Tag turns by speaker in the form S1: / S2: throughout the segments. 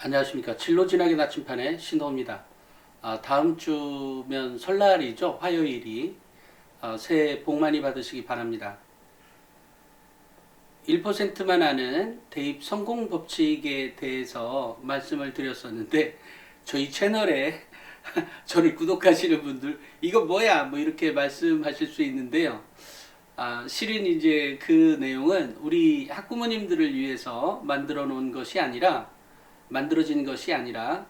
S1: 안녕하십니까. 진로진학의 나침판의 신호입니다. 다음 주면 설날이죠. 화요일이. 새해 복 많이 받으시기 바랍니다. 1%만 아는 대입 성공 법칙에 대해서 말씀을 드렸었는데, 저희 채널에 저를 구독하시는 분들, 이거 뭐야? 뭐 이렇게 말씀하실 수 있는데요. 실은 이제 그 내용은 우리 학부모님들을 위해서 만들어진 것이 아니라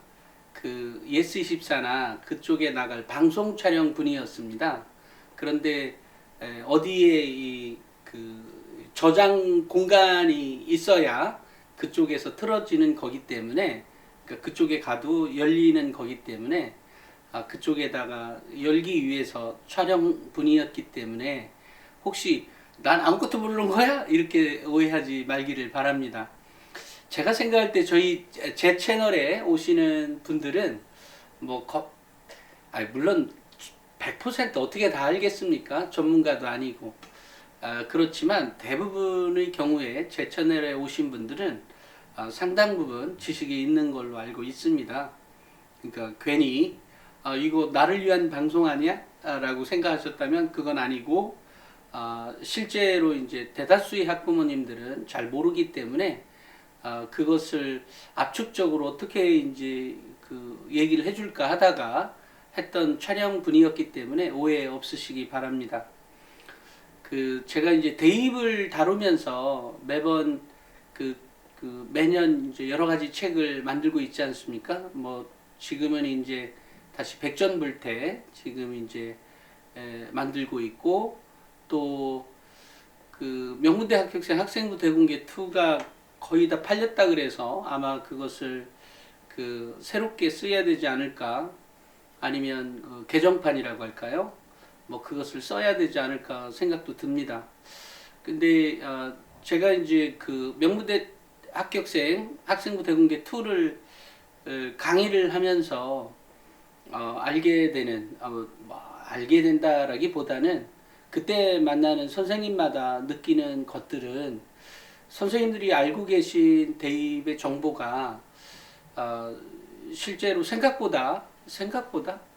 S1: 그 예스24나 그쪽에 나갈 방송 촬영 분이었습니다. 그런데 어디에 그 저장 공간이 있어야 그쪽에서 틀어지는 거기 때문에, 그러니까 그쪽에 가도 열리는 거기 때문에, 그쪽에다가 열기 위해서 촬영 분이었기 때문에 혹시 난 아무것도 모르는 거야? 이렇게 오해하지 말기를 바랍니다. 제가 생각할 때 제 채널에 오시는 분들은 뭐 물론 100% 어떻게 다 알겠습니까? 전문가도 아니고. 그렇지만 대부분의 경우에 제 채널에 오신 분들은 상당 부분 지식이 있는 걸로 알고 있습니다. 그러니까 괜히 이거 나를 위한 방송 아니야? 라고 생각하셨다면 그건 아니고, 실제로 이제 대다수의 학부모님들은 잘 모르기 때문에 그것을 압축적으로 어떻게 이제 그 얘기를 해줄까 하다가 했던 촬영 분이었기 때문에 오해 없으시기 바랍니다. 제가 이제 대입을 다루면서 매번 매년 이제 여러 가지 책을 만들고 있지 않습니까? 뭐 지금은 이제 다시 백전불태 지금 이제 만들고 있고, 또 명문대 합격생 학생부 대공개 2가 거의 다 팔렸다 그래서 아마 그것을 새롭게 써야 되지 않을까, 아니면 개정판이라고 할까요? 뭐 그것을 써야 되지 않을까 생각도 듭니다. 근데 제가 이제 명문대 합격생 학생부 대공개 2를 강의를 하면서 알게 된다라기보다는 그때 만나는 선생님마다 느끼는 것들은, 선생님들이 알고 계신 대입의 정보가 실제로 생각보다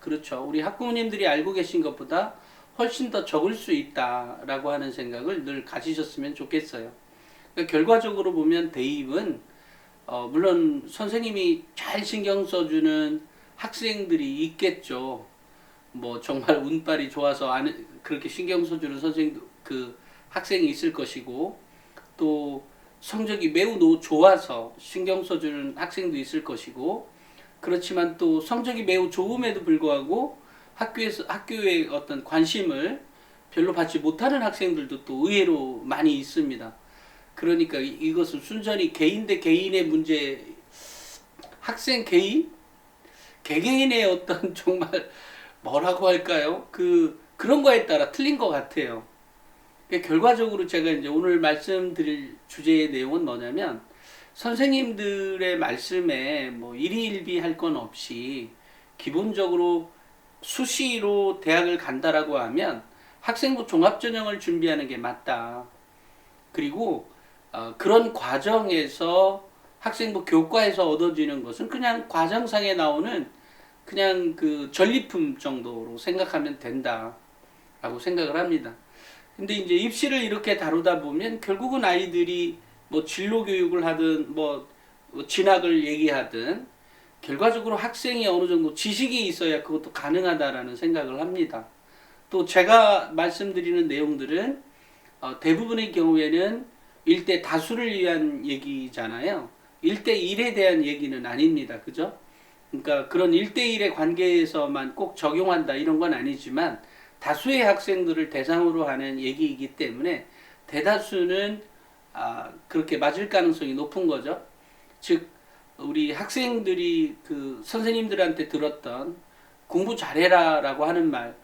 S1: 그렇죠. 우리 학부모님들이 알고 계신 것보다 훨씬 더 적을 수 있다라고 하는 생각을 늘 가지셨으면 좋겠어요. 그러니까 결과적으로 보면 대입은 물론 선생님이 잘 신경 써주는 학생들이 있겠죠. 뭐 정말 운빨이 좋아서 그렇게 신경 써주는 학생이 있을 것이고, 또 성적이 매우 좋아서 신경 써주는 학생도 있을 것이고, 그렇지만 또 성적이 매우 좋음에도 불구하고 학교의 어떤 관심을 별로 받지 못하는 학생들도 또 의외로 많이 있습니다. 그러니까 이것은 순전히 개인 대 개인의 문제, 학생 개개인의 어떤 정말 뭐라고 할까요? 그런 거에 따라 틀린 것 같아요. 결과적으로 제가 이제 오늘 말씀드릴 주제의 내용은 뭐냐면, 선생님들의 말씀에 뭐 일희일비 할 건 없이 기본적으로 수시로 대학을 간다라고 하면 학생부 종합전형을 준비하는 게 맞다. 그리고 그런 과정에서 학생부 교과에서 얻어지는 것은 그냥 과정상에 나오는 그냥 전리품 정도로 생각하면 된다라고 생각을 합니다. 근데 이제 입시를 이렇게 다루다 보면 결국은 아이들이 뭐 진로 교육을 하든 뭐 진학을 얘기하든 결과적으로 학생이 어느 정도 지식이 있어야 그것도 가능하다라는 생각을 합니다. 또 제가 말씀드리는 내용들은 대부분의 경우에는 1대 다수를 위한 얘기잖아요. 1대1에 대한 얘기는 아닙니다. 그죠? 그러니까 그런 1대1의 관계에서만 꼭 적용한다 이런 건 아니지만, 다수의 학생들을 대상으로 하는 얘기이기 때문에 대다수는 그렇게 맞을 가능성이 높은 거죠. 즉 우리 학생들이 선생님들한테 들었던 공부 잘해라라고 하는 말,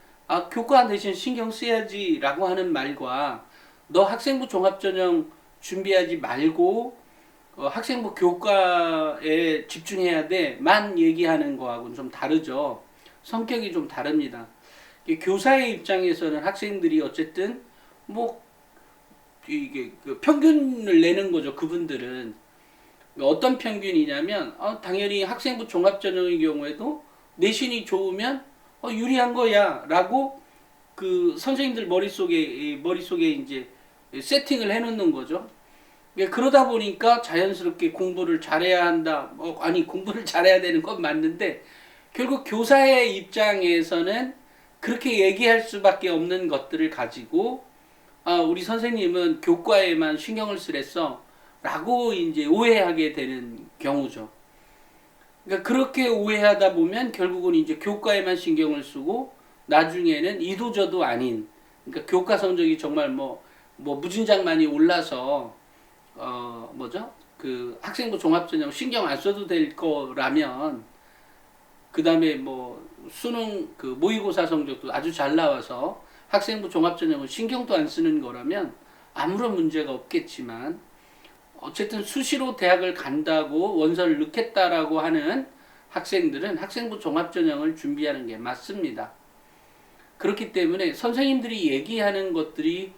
S1: 교과 대신 신경 써야지라고 하는 말과 너 학생부 종합전형 준비하지 말고 학생부 교과에 집중해야 돼만 얘기하는 거하고는 좀 다르죠. 성격이 좀 다릅니다. 교사의 입장에서는 학생들이 어쨌든 뭐 이게 평균을 내는 거죠. 그분들은 어떤 평균이냐면 당연히 학생부 종합전형의 경우에도 내신이 좋으면 유리한 거야 라고 그 선생님들 머릿속에 이제 세팅을 해놓는 거죠. 그러다 보니까 자연스럽게 공부를 잘해야 한다. 아니 공부를 잘해야 되는 건 맞는데 결국 교사의 입장에서는 그렇게 얘기할 수밖에 없는 것들을 가지고 우리 선생님은 교과에만 신경을 쓰랬어 라고 이제 오해하게 되는 경우죠. 그러니까 그렇게 오해하다 보면 결국은 이제 교과에만 신경을 쓰고 나중에는 이도저도 아닌, 그러니까 교과 성적이 정말 뭐 무진장 많이 올라서 뭐죠? 그 학생부 종합전형 신경 안 써도 될 거라면, 그 다음에 뭐 수능 그 모의고사 성적도 아주 잘 나와서 학생부 종합전형은 신경도 안 쓰는 거라면 아무런 문제가 없겠지만, 어쨌든 수시로 대학을 간다고 원서를 넣겠다라고 하는 학생들은 학생부 종합전형을 준비하는 게 맞습니다. 그렇기 때문에 선생님들이 얘기하는 것들이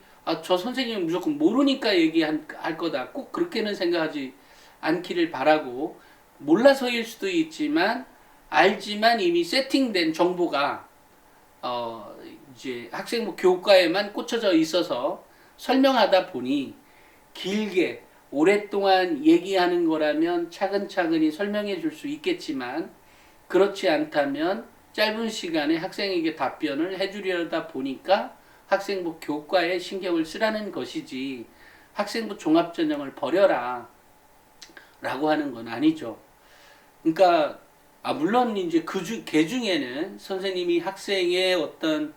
S1: 저 선생님은 무조건 모르니까 얘기할 거다, 꼭 그렇게는 생각하지 않기를 바라고, 몰라서일 수도 있지만 알지만 이미 세팅된 정보가 이제 학생부 교과에만 꽂혀져 있어서 설명하다 보니 길게 오랫동안 얘기하는 거라면 차근차근히 설명해 줄 수 있겠지만, 그렇지 않다면 짧은 시간에 학생에게 답변을 해주려다 보니까 학생부 교과에 신경을 쓰라는 것이지 학생부 종합전형을 버려라 라고 하는 건 아니죠. 그러니까 물론 이제 개 중에는 선생님이 학생의 어떤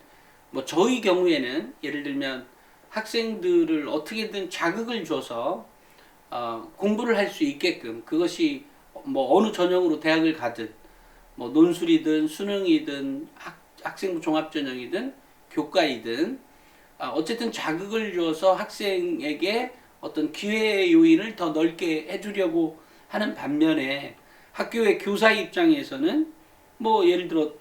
S1: 뭐 저희 경우에는 예를 들면 학생들을 어떻게든 자극을 줘서 공부를 할 수 있게끔, 그것이 뭐 어느 전형으로 대학을 가든 뭐 논술이든 수능이든 학생부 종합전형이든 교과이든 어쨌든 자극을 줘서 학생에게 어떤 기회의 요인을 더 넓게 해주려고 하는 반면에, 학교의 교사 입장에서는 뭐 예를 들어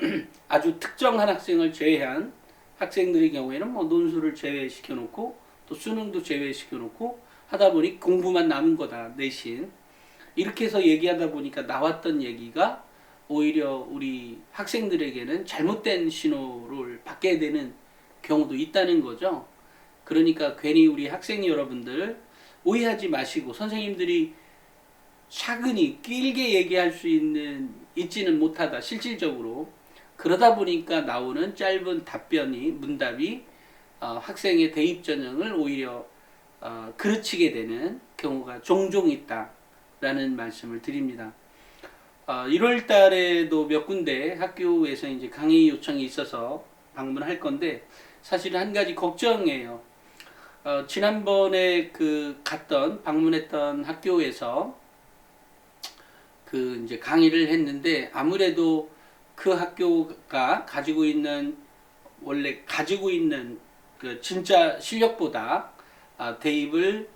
S1: 아주 특정한 학생을 제외한 학생들의 경우에는 뭐 논술을 제외시켜 놓고 또 수능도 제외시켜 놓고 하다 보니 공부만 남은 거다, 내신. 이렇게 해서 얘기하다 보니까 나왔던 얘기가 오히려 우리 학생들에게는 잘못된 신호를 받게 되는 경우도 있다는 거죠. 그러니까 괜히 우리 학생 여러분들 오해하지 마시고, 선생님들이 차근히 길게 얘기할 수 있지는 못하다, 실질적으로. 그러다 보니까 나오는 짧은 문답이 학생의 대입 전형을 오히려 그르치게 되는 경우가 종종 있다라는 말씀을 드립니다. 1월 달에도 몇 군데 학교에서 이제 강의 요청이 있어서 방문할 건데, 사실 한 가지 걱정이에요. 지난번에 방문했던 학교에서 이제 강의를 했는데, 아무래도 그 학교가 원래 가지고 있는 그 진짜 실력보다 대입을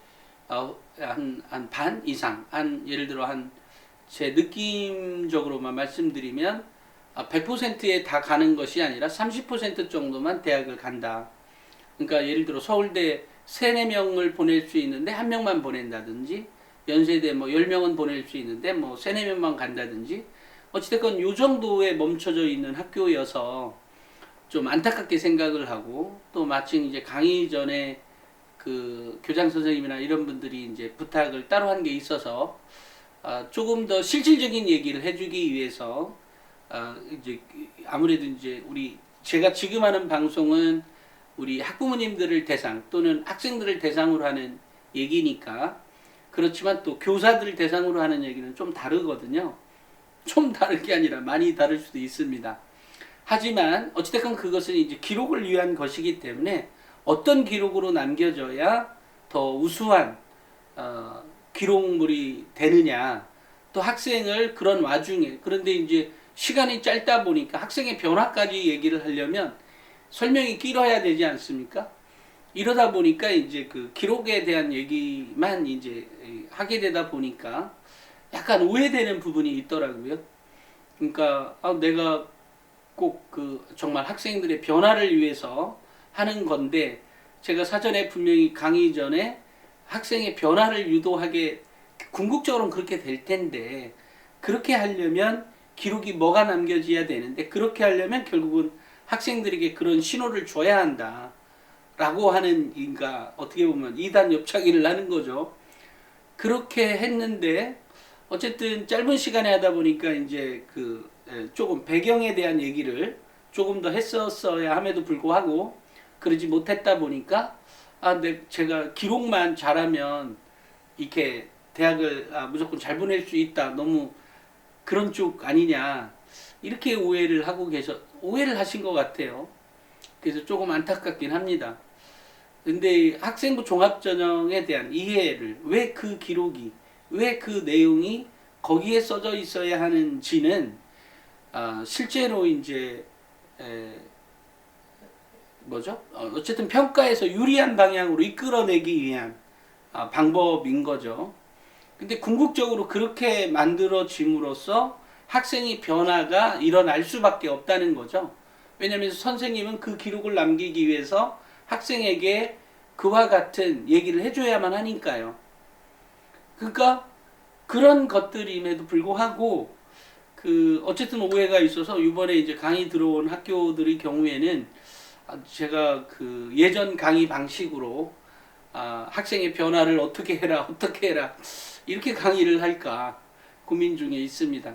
S1: 한 반 이상, 예를 들어 제 느낌적으로만 말씀드리면 100%에 다 가는 것이 아니라 30% 정도만 대학을 간다. 그러니까 예를 들어 서울대 3, 4명을 보낼 수 있는데 1명만 보낸다든지, 연세대 뭐 10명은 보낼 수 있는데 뭐 3, 4명만 간다든지, 어찌됐건 요 정도에 멈춰져 있는 학교여서 좀 안타깝게 생각을 하고, 또 마침 이제 강의 전에 그 교장 선생님이나 이런 분들이 이제 부탁을 따로 한 게 있어서 조금 더 실질적인 얘기를 해주기 위해서 이제 아무래도 이제 제가 지금 하는 방송은 우리 학부모님들을 대상 또는 학생들을 대상으로 하는 얘기니까, 그렇지만 또 교사들을 대상으로 하는 얘기는 좀 다르거든요. 좀 다른 게 아니라 많이 다를 수도 있습니다. 하지만 어찌됐건 그것은 이제 기록을 위한 것이기 때문에 어떤 기록으로 남겨져야 더 우수한 기록물이 되느냐, 또 학생을 그런 와중에, 그런데 이제 시간이 짧다 보니까 학생의 변화까지 얘기를 하려면 설명이 길어야 되지 않습니까? 이러다 보니까 이제 그 기록에 대한 얘기만 이제 하게 되다 보니까 약간 오해되는 부분이 있더라고요. 그러니까 내가 꼭 정말 학생들의 변화를 위해서 하는 건데, 제가 사전에 분명히 강의 전에 학생의 변화를 유도하게 궁극적으로는 그렇게 될 텐데 그렇게 하려면 기록이 뭐가 남겨져야 되는데 그렇게 하려면 결국은 학생들에게 그런 신호를 줘야 한다. 라고 하는, 그러니까 어떻게 보면 이단 옆차기를 하는 거죠. 그렇게 했는데 어쨌든 짧은 시간에 하다 보니까 이제 조금 배경에 대한 얘기를 조금 더 했었어야 함에도 불구하고 그러지 못했다 보니까 제가 기록만 잘하면 이렇게 대학을 무조건 잘 보낼 수 있다. 너무 그런 쪽 아니냐. 이렇게 오해를 하신 것 같아요. 그래서 조금 안타깝긴 합니다. 근데 학생부 종합전형에 대한 이해를 왜 그 기록이 왜 그 내용이 거기에 써져 있어야 하는지는 실제로 이제 어쨌든 평가에서 유리한 방향으로 이끌어내기 위한 방법인 거죠. 근데 궁극적으로 그렇게 만들어짐으로써 학생의 변화가 일어날 수밖에 없다는 거죠. 왜냐하면 선생님은 그 기록을 남기기 위해서 학생에게 그와 같은 얘기를 해줘야만 하니까요. 그러니까 그런 것들임에도 불구하고 어쨌든 오해가 있어서 이번에 이제 강의 들어온 학교들의 경우에는 제가 예전 강의 방식으로 학생의 변화를 어떻게 해라 이렇게 강의를 할까 고민 중에 있습니다.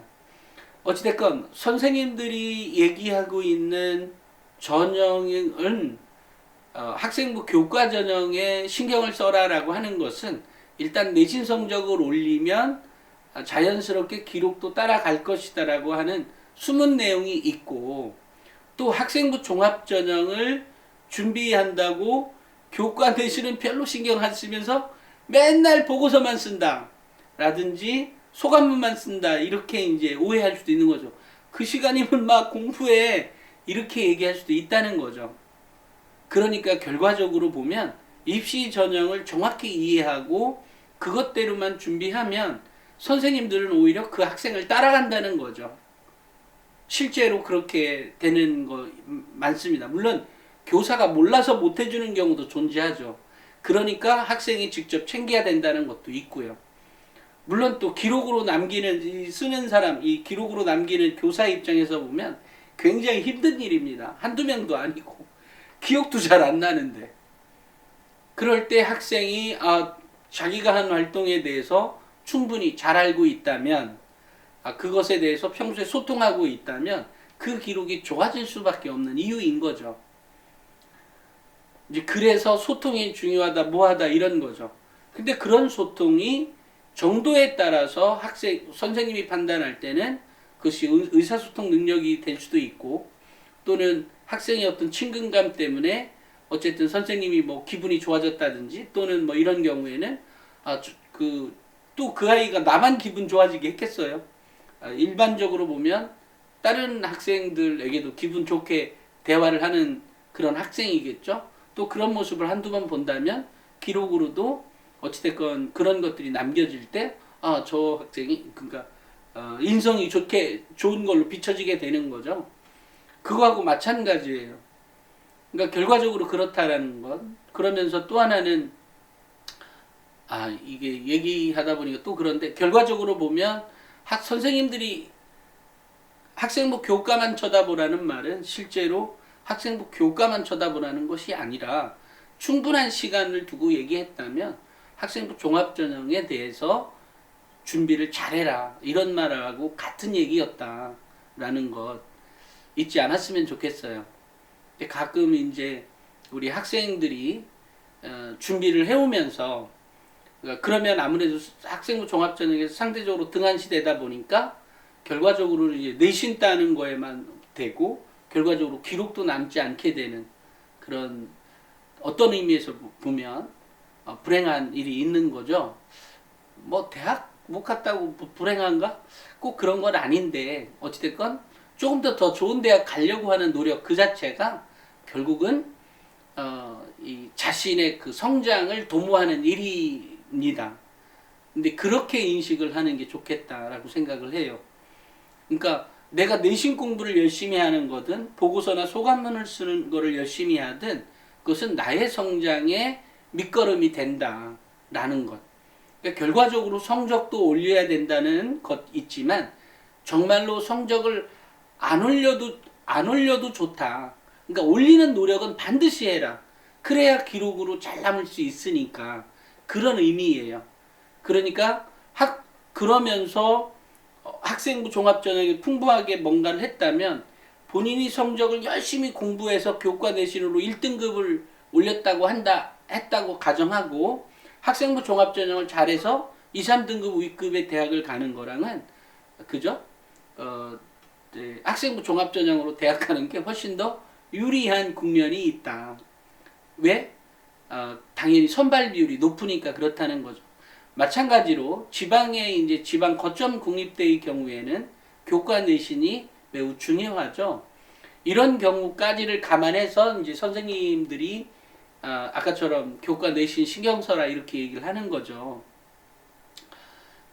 S1: 어찌됐건 선생님들이 얘기하고 있는 전형은 학생부 교과 전형에 신경을 써라라고 하는 것은 일단 내신 성적을 올리면 자연스럽게 기록도 따라갈 것이다라고 하는 숨은 내용이 있고, 또 학생부 종합 전형을 준비한다고 교과 내신은 별로 신경 안 쓰면서 맨날 보고서만 쓴다 라든지 소감문만 쓴다 이렇게 이제 오해할 수도 있는 거죠. 그 시간이면 막 공부해 이렇게 얘기할 수도 있다는 거죠. 그러니까 결과적으로 보면 입시 전형을 정확히 이해하고 그것대로만 준비하면 선생님들은 오히려 그 학생을 따라간다는 거죠. 실제로 그렇게 되는 거 많습니다. 물론 교사가 몰라서 못 해주는 경우도 존재하죠. 그러니까 학생이 직접 챙겨야 된다는 것도 있고요. 물론 또 기록으로 남기는 쓰는 사람, 이 기록으로 남기는 교사 입장에서 보면 굉장히 힘든 일입니다. 한두 명도 아니고 기억도 잘 안 나는데, 그럴 때 학생이 자기가 한 활동에 대해서 충분히 잘 알고 있다면, 그것에 대해서 평소에 소통하고 있다면 그 기록이 좋아질 수밖에 없는 이유인 거죠. 이제 그래서 소통이 중요하다, 뭐하다 이런 거죠. 근데 그런 소통이 정도에 따라서 선생님이 판단할 때는 그것이 의사소통 능력이 될 수도 있고, 또는 학생의 어떤 친근감 때문에 어쨌든 선생님이 뭐 기분이 좋아졌다든지, 또는 뭐 이런 경우에는 또 그 아이가 나만 기분 좋아지게 했겠어요. 일반적으로 보면 다른 학생들에게도 기분 좋게 대화를 하는 그런 학생이겠죠. 또 그런 모습을 한두 번 본다면 기록으로도 어찌됐건 그런 것들이 남겨질 때 저 학생이 그러니까 인성이 좋은 걸로 비춰지게 되는 거죠. 그거하고 마찬가지예요. 그러니까 결과적으로 그렇다라는 것. 그러면서 또 하나는 이게 얘기하다 보니까 또 그런데, 결과적으로 보면 선생님들이 학생부 교과만 쳐다보라는 말은 실제로 학생부 교과만 쳐다보라는 것이 아니라 충분한 시간을 두고 얘기했다면 학생부 종합전형에 대해서 준비를 잘해라 이런 말하고 같은 얘기였다라는 것 잊지 않았으면 좋겠어요. 가끔 이제 우리 학생들이 준비를 해오면서, 그러면 아무래도 학생부 종합전형에서 상대적으로 등한시되다 보니까 결과적으로 이제 내신 따는 거에만 되고 결과적으로 기록도 남지 않게 되는 그런, 어떤 의미에서 보면 불행한 일이 있는 거죠. 뭐 대학 못 갔다고 불행한가? 꼭 그런 건 아닌데 어찌됐건 조금 더 좋은 대학 가려고 하는 노력 그 자체가 결국은 이 자신의 그 성장을 도모하는 일입니다. 근데 그렇게 인식을 하는 게 좋겠다라고 생각을 해요. 그러니까 내가 내신 공부를 열심히 하는 거든 보고서나 소감문을 쓰는 거를 열심히 하든 그것은 나의 성장의 밑거름이 된다라는 것. 그러니까 결과적으로 성적도 올려야 된다는 것 있지만 정말로 성적을 안 올려도 좋다. 그러니까 올리는 노력은 반드시 해라. 그래야 기록으로 잘 남을 수 있으니까 그런 의미예요. 그러니까 그러면서 학생부 종합전형에 풍부하게 뭔가를 했다면 본인이 성적을 열심히 공부해서 교과 내신으로 1등급을 올렸다고 했다고 가정하고 학생부 종합전형을 잘해서 2, 3등급 위급의 대학을 가는 거랑은 그죠? 네, 학생부 종합전형으로 대학 가는 게 훨씬 더 유리한 국면이 있다. 왜? 당연히 선발 비율이 높으니까 그렇다는 거죠. 마찬가지로 이제 지방 거점 국립대의 경우에는 교과 내신이 매우 중요하죠. 이런 경우까지를 감안해서 이제 선생님들이 아까처럼 교과 내신 신경 써라 이렇게 얘기를 하는 거죠.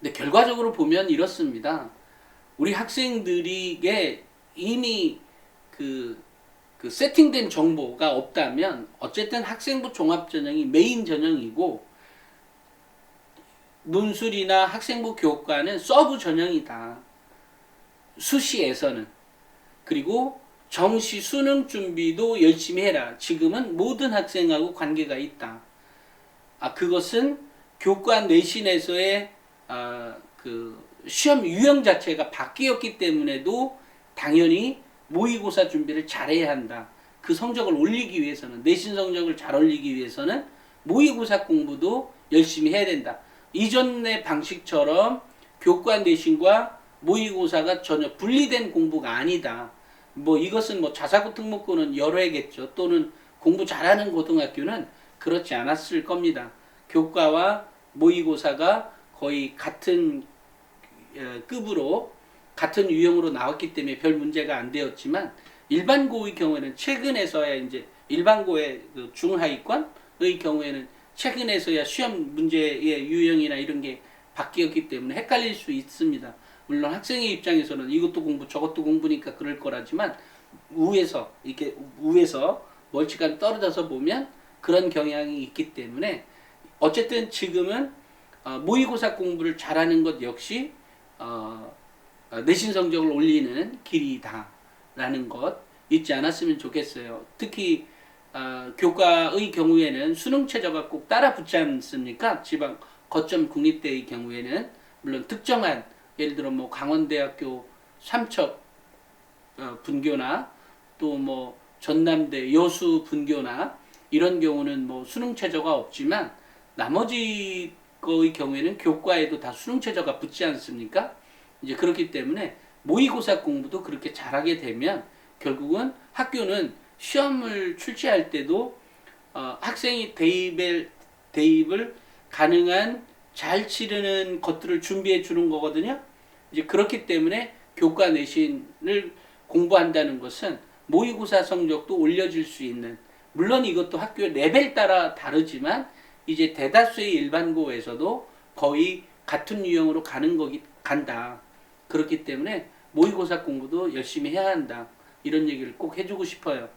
S1: 근데 결과적으로 보면 이렇습니다. 우리 학생들에게 이미 그 세팅된 정보가 없다면 어쨌든 학생부 종합전형이 메인 전형이고 문술이나 학생부 교과는 서브 전형이다. 수시에서는. 그리고 정시 수능 준비도 열심히 해라. 지금은 모든 학생하고 관계가 있다. 그것은 교과 내신에서의 그 시험 유형 자체가 바뀌었기 때문에도 당연히 모의고사 준비를 잘해야 한다. 그 성적을 올리기 위해서는 내신 성적을 잘 올리기 위해서는 모의고사 공부도 열심히 해야 된다. 이전의 방식처럼 교과 내신과 모의고사가 전혀 분리된 공부가 아니다. 이것은 자사고 특목고는 여러 해겠죠. 또는 공부 잘하는 고등학교는 그렇지 않았을 겁니다. 교과와 모의고사가 거의 같은 급으로 같은 유형으로 나왔기 때문에 별 문제가 안 되었지만 일반고의 경우에는 최근에서야 이제 일반고의 그 중하위권의 경우에는 최근에서야 시험 문제의 유형이나 이런 게 바뀌었기 때문에 헷갈릴 수 있습니다. 물론 학생의 입장에서는 이것도 공부 저것도 공부니까 그럴 거라지만 위에서 멀찌감치 떨어져서 보면 그런 경향이 있기 때문에 어쨌든 지금은 모의고사 공부를 잘하는 것 역시 내신 성적을 올리는 길이다라는 것 잊지 않았으면 좋겠어요. 특히 교과의 경우에는 수능 최저가 꼭 따라 붙지 않습니까? 지방 거점 국립대의 경우에는 물론 특정한 예를 들어 강원대학교 삼척 분교나 또 전남대 여수 분교나 이런 경우는 수능 최저가 없지만 나머지 거의 경우에는 교과에도 다 수능 최저가 붙지 않습니까? 이제 그렇기 때문에 모의고사 공부도 그렇게 잘하게 되면 결국은 학교는 시험을 출제할 때도 학생이 대입을 가능한 잘 치르는 것들을 준비해 주는 거거든요. 이제 그렇기 때문에 교과 내신을 공부한다는 것은 모의고사 성적도 올려줄 수 있는, 물론 이것도 학교 레벨 따라 다르지만 이제 대다수의 일반고에서도 거의 같은 유형으로 간다. 그렇기 때문에 모의고사 공부도 열심히 해야 한다. 이런 얘기를 꼭 해주고 싶어요.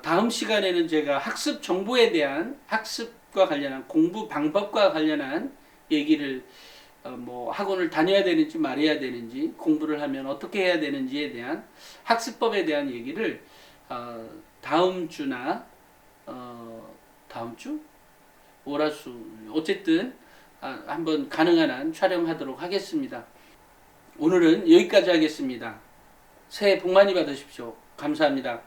S1: 다음 시간에는 제가 학습 정보에 대한 학습과 관련한 공부 방법과 관련한 얘기를 학원을 다녀야 되는지 말해야 되는지 공부를 하면 어떻게 해야 되는지에 대한 학습법에 대한 얘기를 다음 주나 다음 주? 월화수 어쨌든 한번 가능한 한 촬영하도록 하겠습니다. 오늘은 여기까지 하겠습니다. 새해 복 많이 받으십시오. 감사합니다.